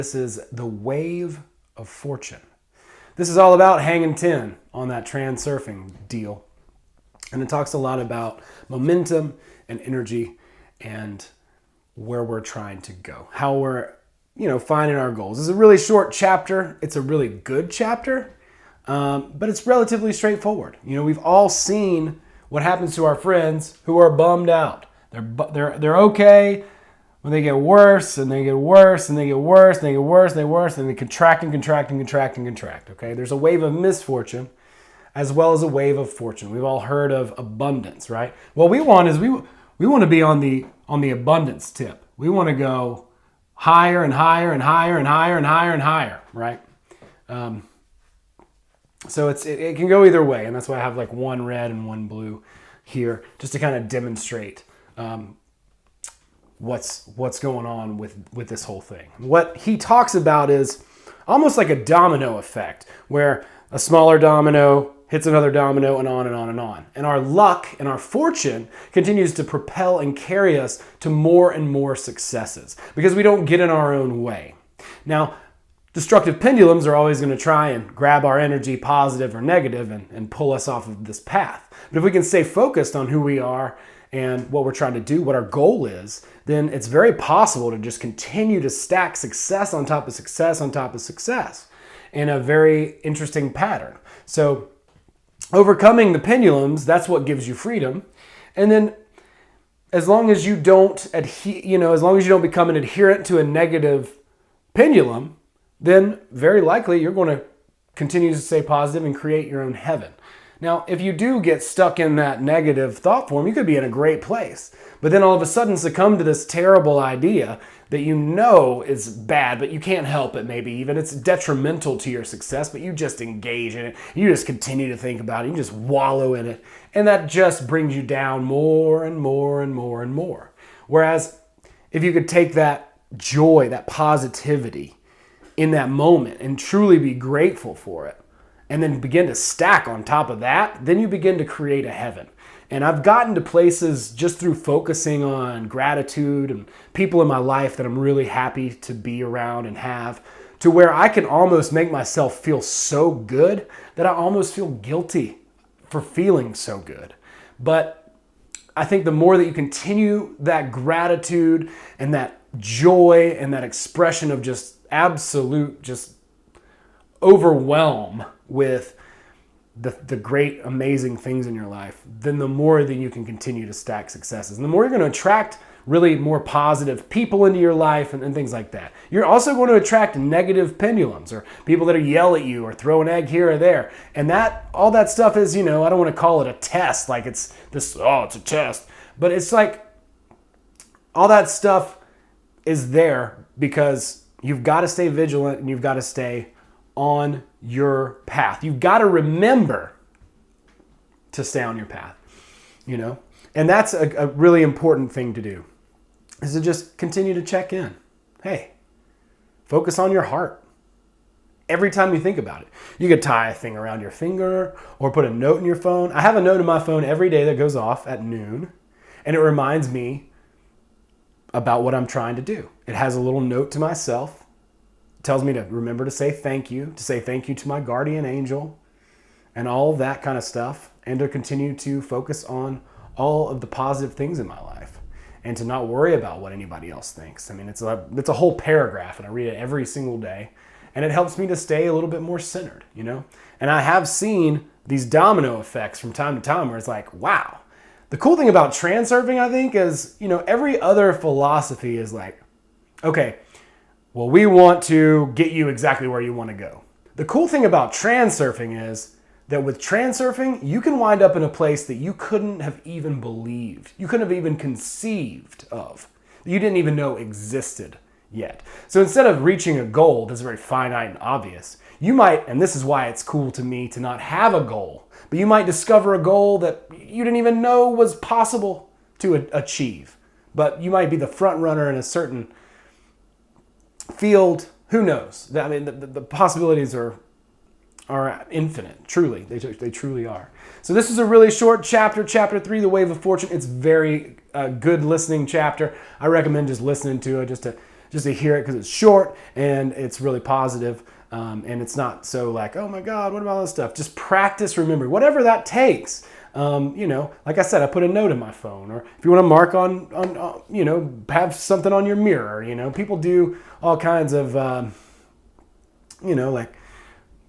This is the wave of fortune. This is all about hanging 10 on that transurfing deal. And it talks a lot about momentum and energy and where we're trying to go, how we're, finding our goals. It's a really short chapter. It's a really good chapter, but it's relatively straightforward. We've all seen what happens to our friends who are bummed out. They're okay when they get worse, and they get worse, and they get worse, and they get worse, and they get worse, and they contract and contract and contract and contract. Okay, there's a wave of misfortune as well as a wave of fortune. We've all heard of abundance, right? What we want is we want to be on the abundance tip. We want to go higher and higher and higher and higher and higher and higher, right? So it can go either way, and that's why I have like one red and one blue here, just to kind of demonstrate what's going on with this whole thing. What he talks about is almost like a domino effect, where a smaller domino hits another domino, and on and on and on. And our luck and our fortune continues to propel and carry us to more and more successes because we don't get in our own way. Now, destructive pendulums are always going to try and grab our energy, positive or negative, and pull us off of this path. But if we can stay focused on who we are and what we're trying to do, what our goal is, then it's very possible to just continue to stack success on top of success on top of success in a very interesting pattern. So overcoming the pendulums, that's what gives you freedom. And then as long as you don't as long as you don't become an adherent to a negative pendulum, then very likely you're going to continue to stay positive and create your own heaven. Now, if you do get stuck in that negative thought form, you could be in a great place, but then all of a sudden succumb to this terrible idea that is bad, but you can't help it maybe even. It's detrimental to your success, but you just engage in it. You just continue to think about it. You just wallow in it. And that just brings you down more and more and more and more. Whereas if you could take that joy, that positivity in that moment and truly be grateful for it, and then begin to stack on top of that, then you begin to create a heaven. And I've gotten to places just through focusing on gratitude and people in my life that I'm really happy to be around and have, to where I can almost make myself feel so good that I almost feel guilty for feeling so good. But I think the more that you continue that gratitude and that joy and that expression of just absolute overwhelm with the great, amazing things in your life, then the more that you can continue to stack successes. And the more you're going to attract really more positive people into your life and things like that. You're also going to attract negative pendulums or people that yell at you or throw an egg here or there. And all that stuff is, I don't want to call it a test, like it's a test. But it's like all that stuff is there because you've got to stay vigilant and you've got to stay on your path. You've got to remember to stay on your path, And that's a really important thing to do, is to just continue to check in. Hey, focus on your heart. Every time you think about it, you could tie a thing around your finger or put a note in your phone. I have a note in my phone every day that goes off at noon, and it reminds me about what I'm trying to do. It has a little note to myself. Tells me to remember to say thank you to my guardian angel and all of that kind of stuff, and to continue to focus on all of the positive things in my life and to not worry about what anybody else thinks. I mean, it's a whole paragraph, and I read it every single day, and it helps me to stay a little bit more centered, And I have seen these domino effects from time to time where it's like, wow. The cool thing about transurfing, I think, is, every other philosophy is like, okay, well, we want to get you exactly where you want to go. The cool thing about transurfing is that with transurfing, you can wind up in a place that you couldn't have even believed. You couldn't have even conceived of. You didn't even know existed yet. So instead of reaching a goal that's very finite and obvious, you might, and this is why it's cool to me to not have a goal, but you might discover a goal that you didn't even know was possible to achieve. But you might be the front runner in a certain field. Who knows? I mean, the possibilities are infinite. Truly, they truly are. So this is a really short chapter, chapter 3, the Wave of Fortune. It's very good listening chapter. I recommend just listening to it just to just to hear it because it's short and it's really positive. And it's not so like, oh my God, what about all this stuff? Just practice remembering, whatever that takes. Like I said, I put a note in my phone, or if you want to mark on, have something on your mirror. People do all kinds of, like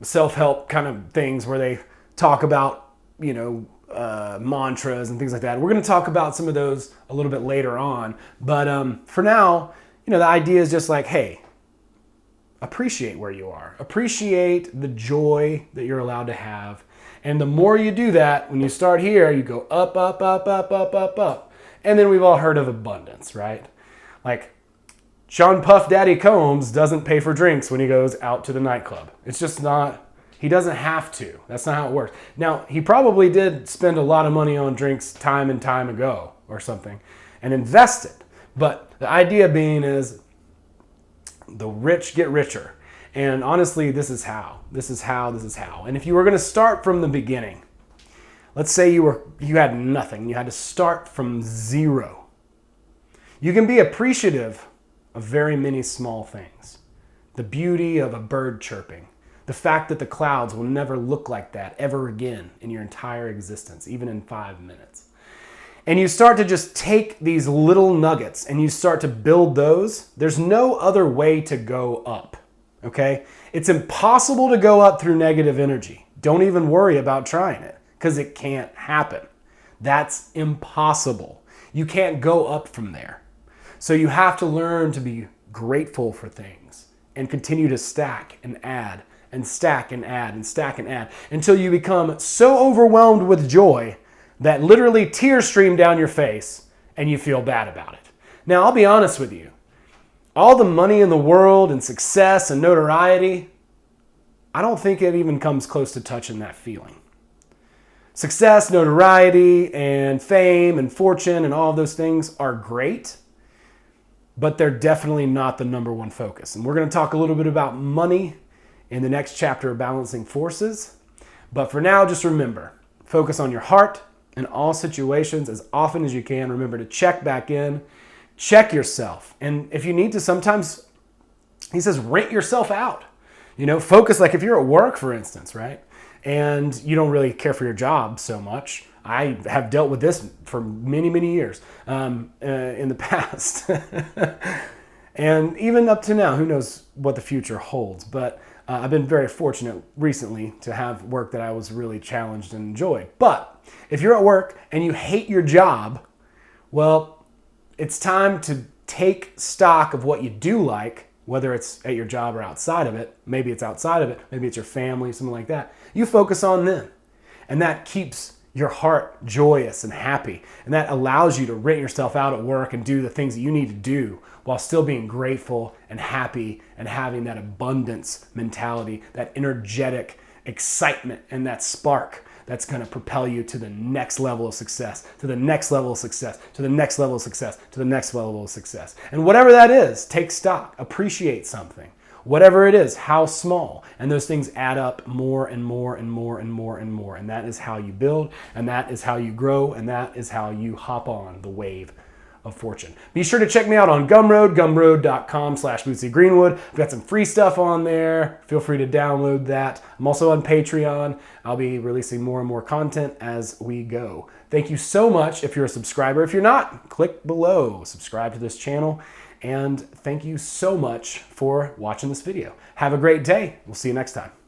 self-help kind of things where they talk about, mantras and things like that. We're going to talk about some of those a little bit later on. But for now, the idea is just like, hey, appreciate where you are. Appreciate the joy that you're allowed to have. And the more you do that, when you start here, you go up, up, up, up, up, up, up. And then we've all heard of abundance, right? Like Sean Puff Daddy Combs doesn't pay for drinks when he goes out to the nightclub. It's just not, he doesn't have to. That's not how it works. Now, he probably did spend a lot of money on drinks time and time ago or something and invest it. But the idea being is the rich get richer. And honestly, this is how. And if you were going to start from the beginning, let's say you had nothing. You had to start from zero. You can be appreciative of very many small things. The beauty of a bird chirping. The fact that the clouds will never look like that ever again in your entire existence, even in 5 minutes. And you start to just take these little nuggets and you start to build those. There's no other way to go up. Okay? It's impossible to go up through negative energy. Don't even worry about trying it because it can't happen. That's impossible. You can't go up from there. So you have to learn to be grateful for things and continue to stack and add and stack and add and stack and add until you become so overwhelmed with joy that literally tears stream down your face and you feel bad about it. Now, I'll be honest with you. All the money in the world and success and notoriety, I don't think it even comes close to touching that feeling. Success, notoriety, and fame and fortune and all of those things are great, but they're definitely not the number one focus. And we're going to talk a little bit about money in the next chapter of Balancing Forces. But for now, just remember, focus on your heart in all situations as often as you can. Remember to check back in. Check yourself. And if you need to, sometimes he says, rent yourself out. Focus, like if you're at work, for instance, right? And you don't really care for your job so much. I have dealt with this for many, many years in the past. And even up to now, who knows what the future holds. But I've been very fortunate recently to have work that I was really challenged and enjoyed. But if you're at work and you hate your job, well, it's time to take stock of what you do like, whether it's at your job or outside of it. Maybe it's outside of it. Maybe it's your family, something like that. You focus on them. And that keeps your heart joyous and happy. And that allows you to rent yourself out at work and do the things that you need to do while still being grateful and happy and having that abundance mentality, that energetic excitement and that spark that's going to propel you to the next level of success, to the next level of success, to the next level of success, to the next level of success. And whatever that is, take stock, appreciate something. Whatever it is, how small. And those things add up more and more and more and more and more. And that is how you build, and that is how you grow, and that is how you hop on the wave of fortune. Be sure to check me out on Gumroad, gumroad.com/Bootsy Greenwood. I've got some free stuff on there. Feel free to download that. I'm also on Patreon. I'll be releasing more and more content as we go. Thank you so much if you're a subscriber. If you're not, click below, subscribe to this channel. And thank you so much for watching this video. Have a great day. We'll see you next time.